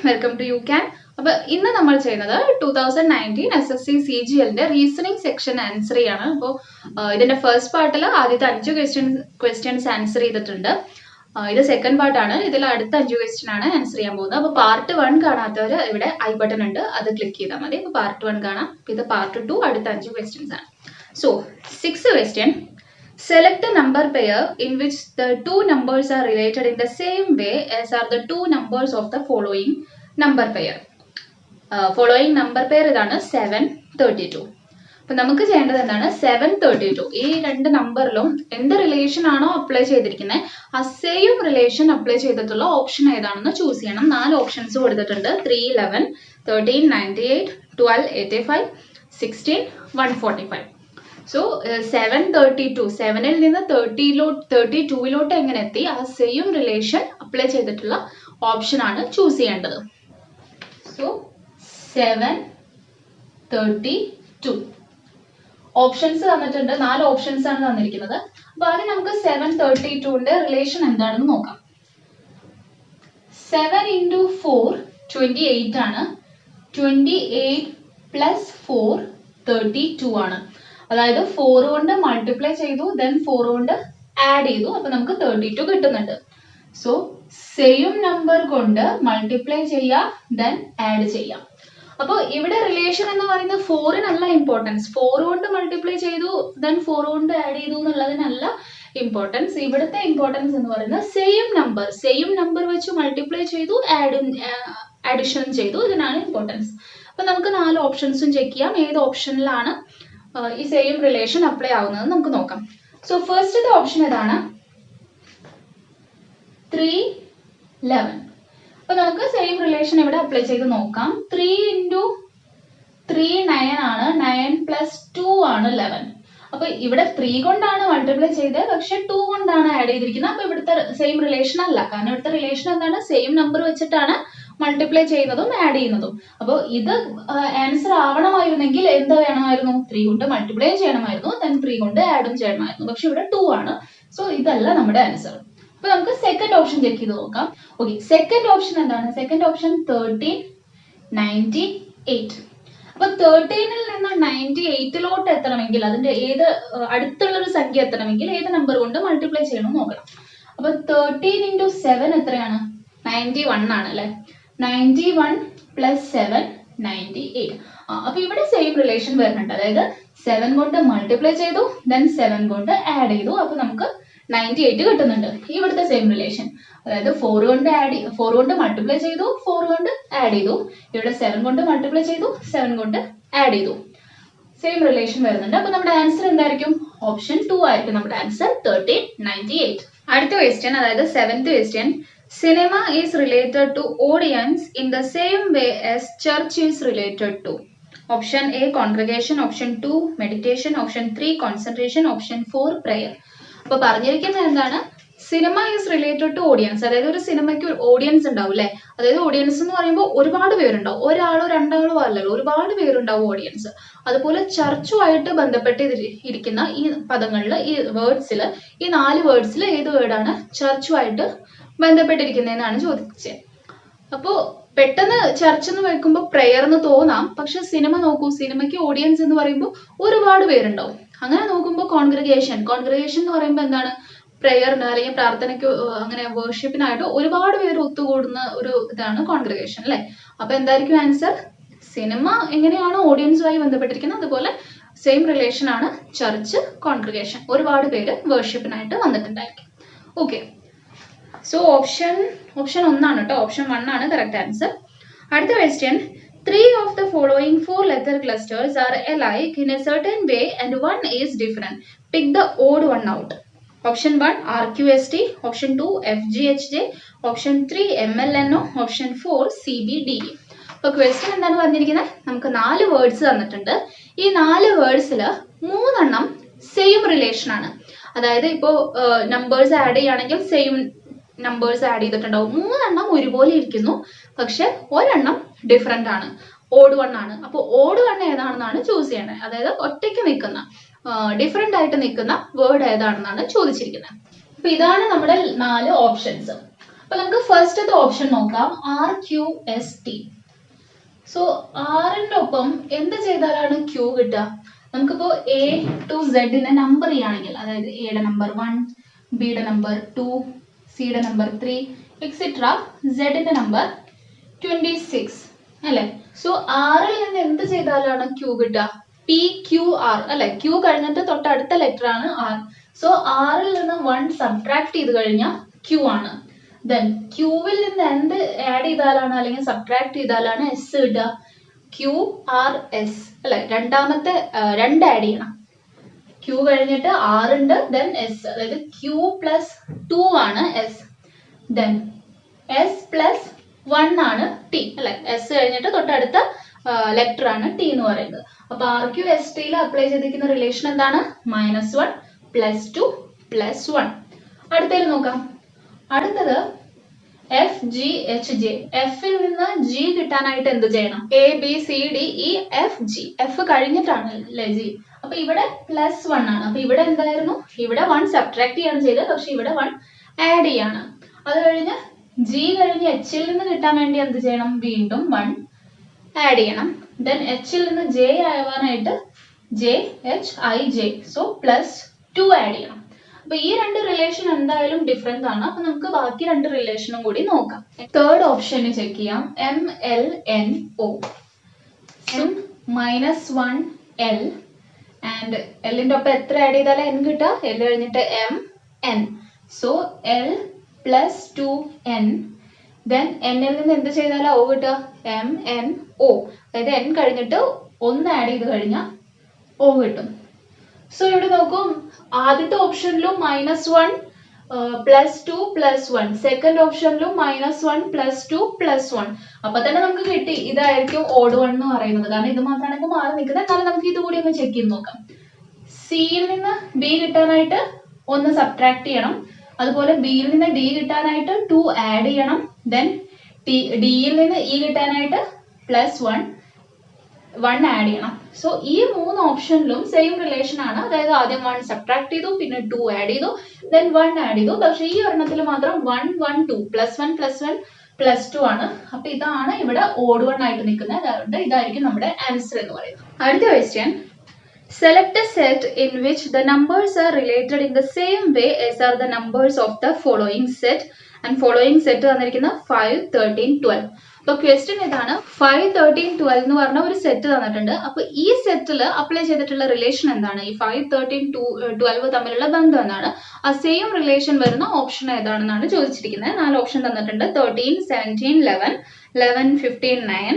Welcome to you can. അപ്പോൾ ഇന്ന് നമ്മൾ ചെയ്യുന്നത് 2019 SSC CGLന്റെ റീസണിങ് സെക്ഷൻ ആൻസർ ചെയ്യാണ്. അപ്പോൾ ഇതിന്റെ ഫസ്റ്റ് പാർട്ടിൽ ആദ്യത്തെ 5 ക്വസ്റ്റ്യൻസ് ആൻസർ ചെയ്തിട്ടുണ്ട്. ഇത് സെക്കൻഡ് പാർട്ടാണ്. ഇതിൽ അടുത്ത 5 ക്വസ്റ്റ്യൻ ആണ് ആൻസർ ചെയ്യാൻ പോകുന്നത്. അപ്പോൾ പാർട്ട് 1 കാണാത്തവർ ഇവിടെ ഐ ബട്ടൺ ഉണ്ട്, അത് ക്ലിക്ക് ചെയ്താൽ മതി. അപ്പോൾ പാർട്ട് 1 കാണാം. ഇത് പാർട്ട് 2 അടുത്ത 5 ക്വസ്റ്റ്യൻസ് ആണ്. So 6th question. Select a number pair in which the two numbers are related in the same way as are the two numbers of the following number pair. Following number pair ഇതാണ് 732. അപ്പോൾ നമുക്ക് ചെയ്യേണ്ടത് എന്താണ്? 732 ഈ രണ്ട് നമ്പറിലും എന്ത് relation ആണോ apply ചെയ്തിരിക്കുന്നത് ആ സെയിം റിലേഷൻ അപ്ലൈ ചെയ്തിട്ടുള്ള ഓപ്ഷൻ ഏതാണെന്ന് ചൂസ് ചെയ്യണം. 4 ഓപ്ഷൻസ് കൊടുത്തിട്ടുണ്ട്. 3, 11, 13, 98, 12, 85, 16, 145. സോ 732 7ൽ നിന്ന് 32 എങ്ങനെ എത്തി? ആ സെയിം റിലേഷൻ അപ്ലൈ ചെയ്തിട്ടുള്ള ഓപ്ഷൻ ആണ് ചൂസ് ചെയ്യേണ്ടത്. സോ 732 ഓപ്ഷൻസ് തന്നിട്ടുണ്ട്. 4 ഓപ്ഷൻസ് ആണ് തന്നിരിക്കുന്നത്. അപ്പൊ ആദ്യം നമുക്ക് 732ന്റെ റിലേഷൻ എന്താണെന്ന് നോക്കാം. 7 into 4 28 ആണ്. 28 plus 4 32 ആണ്. അതായത് 4 കൊണ്ട് മൾട്ടിപ്ലൈ ചെയ്തു, ദെൻ 4 കൊണ്ട് ആഡ് ചെയ്തു, അപ്പൊ നമുക്ക് 32 കിട്ടുന്നുണ്ട്. സോ സെയിം നമ്പർ കൊണ്ട് മൾട്ടിപ്ലൈ ചെയ്യാം, ദെൻ ആഡ് ചെയ്യാം. അപ്പോൾ ഇവിടെ റിലേഷൻ എന്ന് പറയുന്നത് 4-നല്ല ഇമ്പോർട്ടൻസ്. 4 കൊണ്ട് മൾട്ടിപ്ലൈ ചെയ്തു, ദെൻ 4 കൊണ്ട് ആഡ് ചെയ്തു എന്നുള്ളതിനല്ല ഇമ്പോർട്ടൻസ്. ഇവിടുത്തെ ഇമ്പോർട്ടൻസ് എന്ന് പറയുന്നത് സെയിം നമ്പർ വെച്ച് മൾട്ടിപ്ലൈ ചെയ്തു, അഡിഷൻ ചെയ്തു, ഇതിനാണ് ഇമ്പോർട്ടൻസ്. അപ്പൊ നമുക്ക് 4 ഓപ്ഷൻസും ചെക്ക് ചെയ്യാം. ഏത് ഓപ്ഷനിലാണ് ഈ സെയിം റിലേഷൻ അപ്ലൈ ആവുന്നത് നമുക്ക് നോക്കാം. സോ ഫസ്റ്റ് ഓപ്ഷൻ ഏതാണ്? 311. അപ്പൊ നമുക്ക് സെയിം റിലേഷൻ ഇവിടെ അപ്ലൈ ചെയ്ത് നോക്കാം. 3 into 3 9 ആണ്. 9 plus 2 ആണ് 11. അപ്പൊ ഇവിടെ 3 കൊണ്ടാണ് മൾട്ടിപ്ലൈ ചെയ്തത്, പക്ഷെ 2 കൊണ്ടാണ് ആഡ് ചെയ്തിരിക്കുന്നത്. അപ്പൊ ഇവിടുത്തെ സെയിം റിലേഷൻ അല്ല. കാരണം ഇവിടുത്തെ റിലേഷൻ എന്താണ്? സെയിം നമ്പർ വെച്ചിട്ടാണ് മൾട്ടിപ്ലൈ ചെയ്യുന്നതും ആഡ് ചെയ്യുന്നതും. അപ്പോൾ ഇത് ആൻസർ ആവണമായിരുന്നെങ്കിൽ എന്ത് വേണമായിരുന്നു? 3 കൊണ്ട് മൾട്ടിപ്ലൈ ചെയ്യണമായിരുന്നു, ദെൻ 3 കൊണ്ട് ആഡും ചെയ്യണമായിരുന്നു. പക്ഷെ ഇവിടെ 2 ആണ്. സോ ഇതല്ല നമ്മുടെ ആൻസർ. അപ്പൊ നമുക്ക് സെക്കൻഡ് ഓപ്ഷൻ ചെക്ക് ചെയ്ത് നോക്കാം. ഓക്കെ, സെക്കൻഡ് ഓപ്ഷൻ എന്താണ്? Second option 1398. അപ്പൊ 13ൽ നിന്ന് 98ലോട്ട് എത്തണമെങ്കിൽ, അതിന്റെ ഏത് അടുത്തുള്ള ഒരു സംഖ്യ എത്തണമെങ്കിൽ ഏത് നമ്പർ കൊണ്ട് മൾട്ടിപ്ലൈ ചെയ്യണം നോക്കണം. അപ്പൊ 13 into 7 എത്രയാണ്? 91 ആണ് അല്ലെ. 91 plus 7 98. അപ്പൊ ഇവിടെ സെയിം റിലേഷൻ വരുന്നുണ്ട്. അതായത് 7 കൊണ്ട് മൾട്ടിപ്ലൈ ചെയ്തു, ദെൻ 7 കൊണ്ട് ആഡ് ചെയ്തു, അപ്പൊ നമുക്ക് 98 കിട്ടുന്നുണ്ട്. ഇവിടുത്തെ സെയിം റിലേഷൻ, അതായത് 4 കൊണ്ട് മൾട്ടിപ്ലൈ ചെയ്തു, 4 കൊണ്ട് ആഡ് ചെയ്തു. ഇവിടെ 7 കൊണ്ട് മൾട്ടിപ്ലൈ ചെയ്തു, 7 കൊണ്ട് ആഡ് ചെയ്തു. സെയിം റിലേഷൻ വരുന്നുണ്ട്. അപ്പൊ നമ്മുടെ ആൻസർ എന്തായിരിക്കും? ഓപ്ഷൻ 2 ആയിരിക്കും നമ്മുടെ ആൻസർ, 1398. അടുത്ത ക്വസ്റ്റ്യൻ, അതായത് 7th question. Cinema is related to audience in the same way as church is related to. Option A congregation, option 2 meditation, option 3 concentration, option 4 prayer. അപ്പോൾ പറഞ്ഞിരിക്കുന്നത് എന്താണ്? Cinema is related to audience. അതായത് ഒരു സിനിമയ്ക്ക് audience ഉണ്ടാവും അല്ലെ. അതായത് audience എന്ന് പറയുമ്പോൾ ഒരുപാട് പേരുണ്ടാവും. ഒരാളോ രണ്ടാളോ അല്ലല്ലോ, ഒരുപാട് പേരുണ്ടാവും ഓഡിയൻസ്. അതുപോലെ ചർച്ചുമായിട്ട് ബന്ധപ്പെട്ട് ഇരിക്കുന്ന ഈ പദങ്ങളിൽ, ഈ വേർഡ്സിൽ, ഈ 4 വേർഡ്സിൽ ഏത് വേർഡാണ് ചർച്ചുമായിട്ട് ബന്ധപ്പെട്ടിരിക്കുന്നതെന്നാണ് ചോദിച്ചത്. അപ്പോൾ പെട്ടെന്ന് ചർച്ച് എന്ന് വെക്കുമ്പോൾ പ്രെയർ എന്ന് തോന്നാം, പക്ഷെ സിനിമ നോക്കൂ, സിനിമയ്ക്ക് ഓഡിയൻസ് എന്ന് പറയുമ്പോൾ ഒരുപാട് പേരുണ്ടാവും. അങ്ങനെ നോക്കുമ്പോൾ കോൺഗ്രിഗേഷൻ എന്ന് പറയുമ്പോൾ എന്താണ്? പ്രെയറിന് അല്ലെങ്കിൽ പ്രാർത്ഥനയ്ക്ക്, അങ്ങനെ വേർഷിപ്പിനായിട്ട് ഒരുപാട് പേര് ഒത്തുകൂടുന്ന ഒരു ഇതാണ് കോൺഗ്രിഗേഷൻ അല്ലെ. അപ്പൊ എന്തായിരിക്കും ആൻസർ? സിനിമ എങ്ങനെയാണോ ഓഡിയൻസുമായി ബന്ധപ്പെട്ടിരിക്കുന്നത്, അതുപോലെ സെയിം റിലേഷൻ ആണ് ചർച്ച്, കോൺഗ്രിഗേഷൻ. ഒരുപാട് പേര് വേർഷിപ്പിനായിട്ട് വന്നിട്ടുണ്ടായിരിക്കും. ഓക്കെ, സോ ഓപ്ഷൻ 1 ആണ് കേട്ടോ. ഓപ്ഷൻ 1 ആണ് കറക്റ്റ് ആൻസർ. അടുത്ത question. 3 of the following 4 letter clusters are alike in a certain way and one is different. Pick the odd one out. Option 1 RQST, option 2 FGHJ, option 3 MLNO, option 4 CBDE. അപ്പോൾ question എന്താണ് പറഞ്ഞിരിക്കുന്നത്? നമുക്ക് 4 words തന്നിട്ടുണ്ട്. ഈ 4 വേർഡ്സിൽ 3 എണ്ണം same relation ആണ്. അതായത് ഇപ്പോൾ നമ്പേഴ്സ് ആഡ് ചെയ്യുകയാണെങ്കിൽ സെയിം നമ്പേഴ്സ് ആഡ് ചെയ്തിട്ടുണ്ടാവും. 3 എണ്ണം ഒരുപോലെ ഇരിക്കുന്നു, പക്ഷെ ഒരെണ്ണം ഡിഫറെന്റ് ആണ്, ഓഡ് 1 ആണ്. അപ്പോൾ ഓഡ് 1 ഏതാണെന്നാണ് ചൂസ് ചെയ്യണത്. അതായത് ഒറ്റയ്ക്ക് നിൽക്കുന്ന, ഡിഫറെന്റ് ആയിട്ട് നിൽക്കുന്ന വേർഡ് ഏതാണെന്നാണ് ചോദിച്ചിരിക്കുന്നത്. അപ്പൊ ഇതാണ് നമ്മുടെ 4 ഓപ്ഷൻസ്. അപ്പൊ നമുക്ക് ഫസ്റ്റത്തെ ഓപ്ഷൻ നോക്കാം, RQST. സോ ആറിന്റെ ഒപ്പം എന്ത് ചെയ്താലാണ് ക്യൂ കിട്ടുക? നമുക്കിപ്പോ A to Z നെ നമ്പർ ചെയ്യുകയാണെങ്കിൽ, അതായത് എയുടെ നമ്പർ 1, ബിയുടെ നമ്പർ 2, സിയുടെ നമ്പർ 3 എക്സെട്ര സെഡിന്റെ നമ്പർ 26 അല്ലെ. സോ ആറിൽ നിന്ന് എന്ത് ചെയ്താലാണ് ക്യൂ കിട്ടുക? PQR അല്ലെ. ക്യൂ കഴിഞ്ഞിട്ട് തൊട്ടടുത്ത ലെറ്റർ ആണ് R. സോ ആറിൽ നിന്ന് 1 സബ്ട്രാക്ട് ചെയ്ത് കഴിഞ്ഞാൽ ക്യൂ ആണ്. ദെൻ ക്യൂവിൽ നിന്ന് എന്ത് ആഡ് ചെയ്താലാണ് അല്ലെങ്കിൽ സബ്ട്രാക്ട് ചെയ്താലാണ് S കിട്ടുക? QRS അല്ലെ. രണ്ടാമത്തെ 2 ആഡ് ചെയ്യണം. ക്യൂ കഴിഞ്ഞിട്ട് R ഉണ്ട്, ദെൻ S, അതായത് Q plus 2 ആണ് S. ദെൻ S plus 1 ആണ് T അല്ലെ. S കഴിഞ്ഞിട്ട് തൊട്ടടുത്ത ലെറ്റർ ആണ് T എന്ന് പറയുന്നത്. അപ്പൊ RQST അപ്ലൈ ചെയ്തിരിക്കുന്ന റിലേഷൻ എന്താണ്? -1 +2 +1. അടുത്തതിൽ നോക്കാം. അടുത്തത് FGHJ. എഫിൽ നിന്ന് G കിട്ടാനായിട്ട് എന്ത് ചെയ്യണം? ABCDEFG. F കഴിഞ്ഞിട്ടാണ് അല്ലെ G. അപ്പൊ ഇവിടെ +1 ആണ്. അപ്പൊ ഇവിടെ എന്തായിരുന്നു? ഇവിടെ 1 സബ്ട്രാക്ട് ചെയ്യാണ് ചെയ്തത്, പക്ഷെ ഇവിടെ 1 ആഡ് ചെയ്യാണ്. അത് കഴിഞ്ഞ് G കഴിഞ്ഞ് H ൽ നിന്ന് കിട്ടാൻ വേണ്ടി എന്ത് ചെയ്യണം? വീണ്ടും 1 ആഡ് ചെയ്യണം. ദെൻ H ൽ നിന്ന് J ആവാനായിട്ട് JHIJ. സോ +2 ആഡ് ചെയ്യണം. അപ്പൊ ഈ രണ്ട് റിലേഷൻ എന്തായാലും ഡിഫറെന്റ് ആണ്. അപ്പൊ നമുക്ക് ബാക്കി രണ്ട് റിലേഷനും കൂടി നോക്കാം. തേർഡ് ഓപ്ഷന് ചെക്ക് ചെയ്യാം. MLNO. -1L ആൻഡ് എല്ലിന്റെ ഒപ്പം എത്ര ആഡ് ചെയ്താലും N കിട്ടുക? L കഴിഞ്ഞിട്ട് MN. So L + 2N. Then N ൽ നിന്ന് എന്ത് ചെയ്താലും O കിട്ടുക? MNO. അതായത് N കഴിഞ്ഞിട്ട് 1 ആഡ് ചെയ്ത് കഴിഞ്ഞാൽ O കിട്ടും. സോ ഇവിടെ നോക്കും, ആദ്യത്തെ ഓപ്ഷനിലും -1 +2 +1, സെക്കൻഡ് ഓപ്ഷനിലും -1 +2 +1. അപ്പൊ തന്നെ നമുക്ക് കിട്ടി ഇതായിരിക്കും ഓഡ് 1 എന്ന് പറയുന്നത്. കാരണം ഇത് മാത്രമാണ് ഇപ്പൊ മാറി നിൽക്കുന്നത്. എന്നാലും നമുക്ക് ഇത് കൂടി ഒന്ന് ചെക്ക് ചെയ്ത് നോക്കാം. സിയിൽ നിന്ന് B കിട്ടാനായിട്ട് 1 സബ്ട്രാക്ട് ചെയ്യണം. അതുപോലെ ബിയിൽ നിന്ന് D കിട്ടാനായിട്ട് 2 ആഡ് ചെയ്യണം. ദെൻ ഡിയിൽ നിന്ന് E കിട്ടാനായിട്ട് +1 ആഡ് ചെയ്യണം. സോ ഈ 3 ഓപ്ഷനിലും സെയിം റിലേഷൻ ആണ്. അതായത് ആദ്യം 1 സബ്ട്രാക്ട് ചെയ്തു, പിന്നെ 2 ആഡ് ചെയ്തു, ദെൻ 1 ആഡ് ചെയ്തു. പക്ഷെ ഈ ഒരെണ്ണത്തിൽ മാത്രം 1 1 2 +1 +1 +2 ആണ്. അപ്പൊ ഇതാണ് ഇവിടെ ഓഡ് 1 ആയിട്ട് നിൽക്കുന്നത്. അതുകൊണ്ട് ഇതായിരിക്കും നമ്മുടെ ആൻസർ എന്ന് പറയുന്നത്. അടുത്ത question, select a set in which the numbers are related in the same way as are the numbers of the following set. And following set തന്നിരിക്കുന്ന 5 13 12. അപ്പൊ ക്വസ്റ്റ്യൻ ഇതാണ്, 5 13 12 എന്ന് പറഞ്ഞ ഒരു സെറ്റ് തന്നിട്ടുണ്ട്. അപ്പൊ ഈ സെറ്റിൽ അപ്ലൈ ചെയ്തിട്ടുള്ള റിലേഷൻ എന്താണ്? ഈ 5 13 12 തമ്മിലുള്ള ബന്ധം എന്താണ്? ആ സെയിം റിലേഷൻ വരുന്ന ഓപ്ഷൻ ഏതാണെന്നാണ് ചോദിച്ചിരിക്കുന്നത്. 4 ഓപ്ഷൻ തന്നിട്ടുണ്ട്. 13 17 11 11 15 9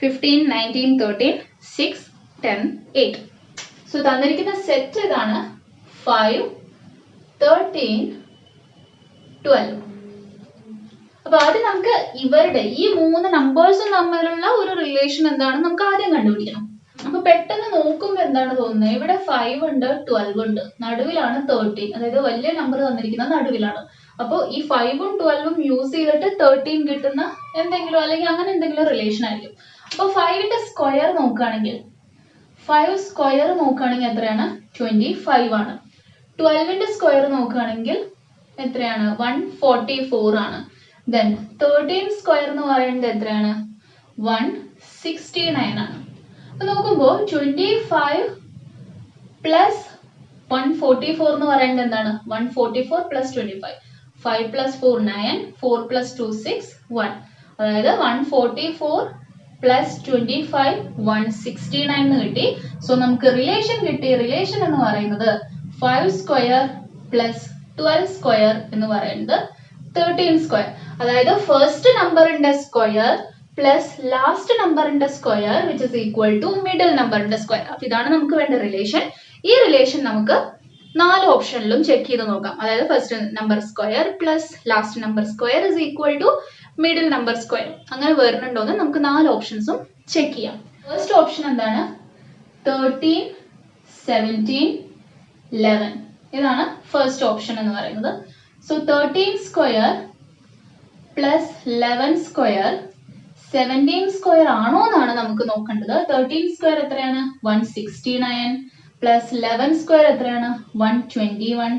15 19 13 6 10 8. സോ തന്നിരിക്കുന്ന സെറ്റ് ഇതാണ് 5 13 12. അപ്പൊ ആദ്യം നമുക്ക് ഇവരുടെ ഈ 3 നമ്പേഴ്സും തമ്മിലുള്ള ഒരു റിലേഷൻ എന്താണെന്ന് നമുക്ക് ആദ്യം കണ്ടുപിടിക്കണം. അപ്പൊ പെട്ടെന്ന് നോക്കുമ്പോൾ എന്താണ് തോന്നുന്നത്? ഇവിടെ 5 ഉണ്ട്, 12 ഉണ്ട്, നടുവിലാണ് 13. അതായത് വലിയ നമ്പർ തന്നിരിക്കുന്നത് നടുവിലാണ്. അപ്പോൾ ഈ 5ഉം 12ഉം യൂസ് ചെയ്തിട്ട് 13 കിട്ടുന്ന എന്തെങ്കിലും അല്ലെങ്കിൽ അങ്ങനെ എന്തെങ്കിലും റിലേഷൻ ആയിരിക്കും. അപ്പൊ 5ന്റെ സ്ക്വയർ നോക്കുകയാണെങ്കിൽ 5 സ്ക്വയർ നോക്കുകയാണെങ്കിൽ എത്രയാണ്? 25 ആണ്. 12ന്റെ സ്ക്വയർ നോക്കുകയാണെങ്കിൽ എത്രയാണ്? 144 ആണ്. ദെൻ 13 സ്ക്വയർ എന്ന് പറയുന്നത് എത്രയാണ്? 169 ആണ്. അപ്പൊ നോക്കുമ്പോൾ 25 പ്ലസ് 144 എന്ന് പറയുന്നത് എന്താണ്? 144 പ്ലസ് 25. 5 plus 4 9, 4 plus 2 6 1. അതായത് 144 പ്ലസ് 25 169 എന്ന് കിട്ടി. സോ നമുക്ക് റിലേഷൻ കിട്ടി. റിലേഷൻ എന്ന് പറയുന്നത് 5 സ്ക്വയർ പ്ലസ് 12 സ്ക്വയർ എന്ന് പറയുന്നത് 13 സ്ക്വയർ. അതായത് ഫസ്റ്റ് നമ്പറിന്റെ സ്ക്വയർ പ്ലസ് ലാസ്റ്റ് നമ്പറിന്റെ square which is equal to middle നമ്പറിന്റെ സ്ക്വയർ. അപ്പൊ ഇതാണ് നമുക്ക് വേണ്ട റിലേഷൻ. ഈ റിലേഷൻ നമുക്ക് 4 ഓപ്ഷനിലും ചെക്ക് ചെയ്ത് നോക്കാം. അതായത് first number square plus last number square is equal to middle number square. അങ്ങനെ വരുന്നുണ്ടോ എന്ന് നമുക്ക് 4 ഓപ്ഷൻസും ചെക്ക് ചെയ്യാം. ഫസ്റ്റ് ഓപ്ഷൻ എന്താണ്? 13 17 11. ഇതാണ് ഫസ്റ്റ് ഓപ്ഷൻ എന്ന് പറയുന്നത്. So 13 square plus 11 square 17 square ആണോ എന്നാണ് നമുക്ക് നോക്കേണ്ടത്. 13 സ്ക്വയർ എത്രയാണ്? 169 പ്ലസ് 11 സ്ക്വയർ എത്രയാണ്? 121.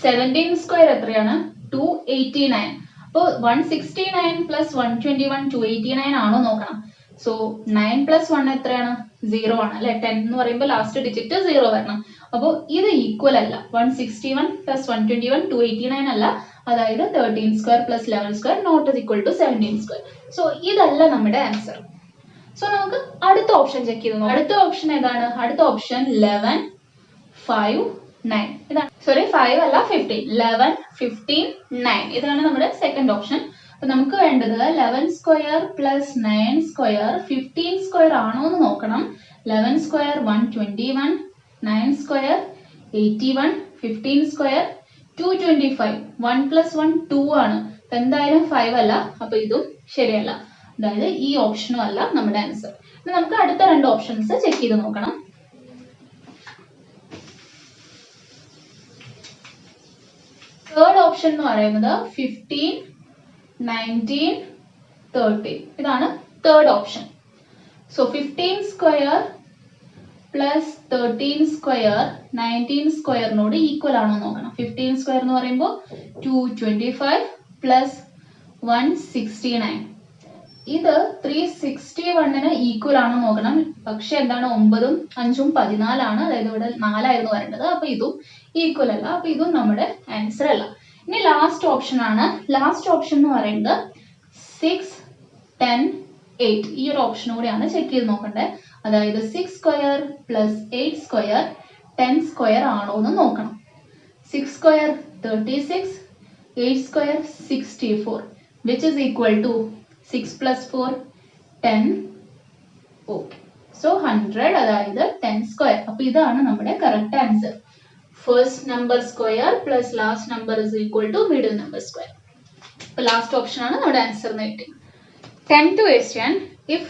17 സ്ക്വയർ എത്രയാണ്? 289. അപ്പോൾ 169 പ്ലസ് 121 289 ആണോ നോക്കണം. സോ 9 പ്ലസ് 1 എത്രയാണ്? 0 ആണ് അല്ലെ. 10 എന്ന് പറയുമ്പോൾ ലാസ്റ്റ് ഡിജിറ്റ് 0 വരണം. അപ്പോൾ ഇത് ഈക്വൽ അല്ല. 161 പ്ലസ് 121 289 അല്ല. അതായത് 13 square plus 11 square not is equal to 17 square. So ഇതല്ല നമ്മുടെ ആൻസർ. സോ നമുക്ക് അടുത്ത ഓപ്ഷൻ ചെക്ക് ചെയ്ത് നോക്കാം. അടുത്ത ഓപ്ഷൻ ഏതാണ്? അടുത്ത ഓപ്ഷൻ 11 5 9 ഇതാണ്. സോറി 5 അല്ല 15. 11 15 9 ഇതാണ് നമ്മുടെ സെക്കൻഡ് ഓപ്ഷൻ. അപ്പൊ നമുക്ക് വേണ്ടത് 11 സ്ക്വയർ പ്ലസ് 9 സ്ക്വയർ 15 സ്ക്വയർ ആണോ എന്ന് നോക്കണം. 11 സ്ക്വയർ 121 9 സ്ക്വയർ 81 15 സ്ക്വയർ 225 1 പ്ലസ് 1 2 ആണ്. അപ്പൊ എന്തായാലും 5 അല്ല. അപ്പൊ ഇതും ശരിയല്ല. അതായത് ഈ ഓപ്ഷനും അല്ല നമ്മുടെ ആൻസർ. ഇനി നമുക്ക് അടുത്ത രണ്ട് ഓപ്ഷൻസ് ചെക്ക് ചെയ്ത് നോക്കണം. തേർഡ് ഓപ്ഷൻ എന്ന് പറയുന്നത് 15 19 13 ഇതാണ് third option. So 15 square plus 13 square 19 സ്ക്വയറിനോട് ഈക്വൽ ആണോ നോക്കണം. 15 സ്ക്വയർ എന്ന് പറയുമ്പോൾ 225 പ്ലസ് 169 ഇത് 361 ഈക്വൽ ആണോ നോക്കണം. പക്ഷെ എന്താണ് 9ഉം 5ഉം 14 ആണ്. അതായത് ഇവിടെ 4 ആയിരുന്നു വരേണ്ടത്. അപ്പൊ ഇതും ഈക്വൽ അല്ല. അപ്പൊ ഇതും നമ്മുടെ ആൻസർ അല്ല. ഇനി ലാസ്റ്റ് ഓപ്ഷൻ ആണ്. ലാസ്റ്റ് ഓപ്ഷൻ എന്ന് പറയുന്നത് 6 10 8 ഈ ഒരു ഓപ്ഷൻ കൂടിയാണ് ചെക്ക് ചെയ്ത് നോക്കേണ്ടത്. അതായത് 6 സ്ക്വയർ പ്ലസ് 8 സ്ക്വയർ 10 സ്ക്വയർ ആണോ എന്ന് നോക്കണം. 6 square 36 8 square 64 which is equal to 6 plus 4 10. Okay. So 100 അതായത് 10 സ്ക്വയർ. അപ്പൊ ഇതാണ് നമ്മുടെ correct answer. First number square plus last number is equal to middle number square. അപ്പൊ ലാസ്റ്റ് ഓപ്ഷൻ ആണ് നമ്മുടെ ആൻസർ എന്ന് കിട്ടി. 10th question. If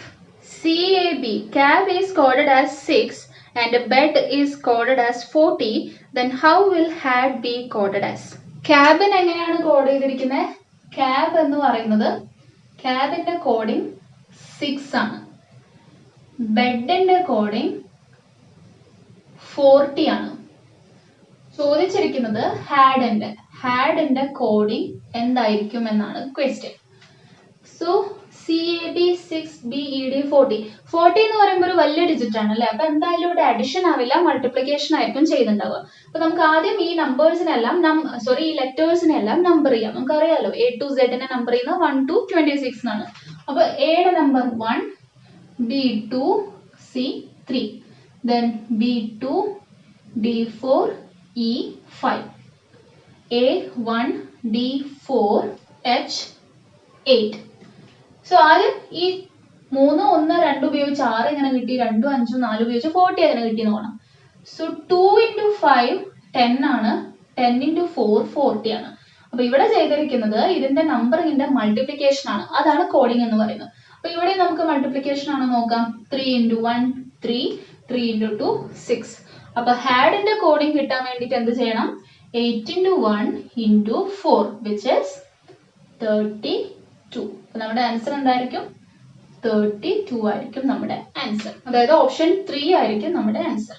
CAB cab is coded as 6 and bed is coded as 40, then how will had be coded as? ക്യാബിന് എങ്ങനെയാണ് code ചെയ്തിരിക്കുന്നത്? Cab എന്ന് പറയുന്നത് ക്യാബിന്റെ coding 6 ആണ്. ബെഡിന്റെ കോഡിംഗ് 40 ആണ്. ചോദിച്ചിരിക്കുന്നത് ഹാഡിന്റെ കോഡിംഗ് എന്തായിരിക്കും എന്നാണ് ക്വസ്റ്റ്യൻ. സോ CAB 6 BED 40 എന്ന് പറയുമ്പോൾ ഒരു വലിയ ഡിജിറ്റ് ആണ് അല്ലെ. അപ്പൊ എന്തായാലും ഇവിടെ അഡിഷൻ ആവില്ല, മൾട്ടിപ്ലിക്കേഷൻ ആയിരിക്കും ചെയ്യുന്നുണ്ടാവുക. അപ്പൊ നമുക്ക് ആദ്യം ഈ നമ്പേഴ്സിനെല്ലാം ഈ ലെറ്റേഴ്സിനെല്ലാം നമ്പർ ചെയ്യാം. നമുക്കറിയാലോ A to Z നെ നമ്പർ ചെയ്യുന്നത് 1 to 26 എന്നാണ്. അപ്പൊ Aയുടെ number 1, B2 C3, then B2 D4 E5, A1 D4 H8. So ആദ്യം ഈ 3 1 2 ഉപയോഗിച്ച് 6 എങ്ങനെ കിട്ടി, 2 5 4 ഉപയോഗിച്ച് 40 എങ്ങനെ കിട്ടി നോക്കണം. സോ 2 into 5 10 ആണ്, 10 into 4 40 ആണ്. അപ്പൊ ഇവിടെ ചെയ്തിരിക്കുന്നത് ഇതിന്റെ നമ്പറിന്റെ മൾട്ടിപ്ലിക്കേഷൻ ആണ്. അതാണ് കോഡിംഗ് എന്ന് പറയുന്നത്. അപ്പൊ ഇവിടെ നമുക്ക് മൾട്ടിപ്ലിക്കേഷൻ ആണ് നോക്കാം. 3 into 1 3 3 into 2 6. അപ്പൊ ഹാഡിന്റെ കോഡിംഗ് കിട്ടാൻ വേണ്ടിട്ട് എന്ത് ചെയ്യണം? 8 into 1 into 4 which is 32. നമ്മുടെ ആൻസർ എന്തായിരിക്കും? 32 ആയിരിക്കും നമ്മുടെ ആൻസർ. അതായത് ഓപ്ഷൻ 3 ആയിരിക്കും നമ്മുടെ ആൻസർ.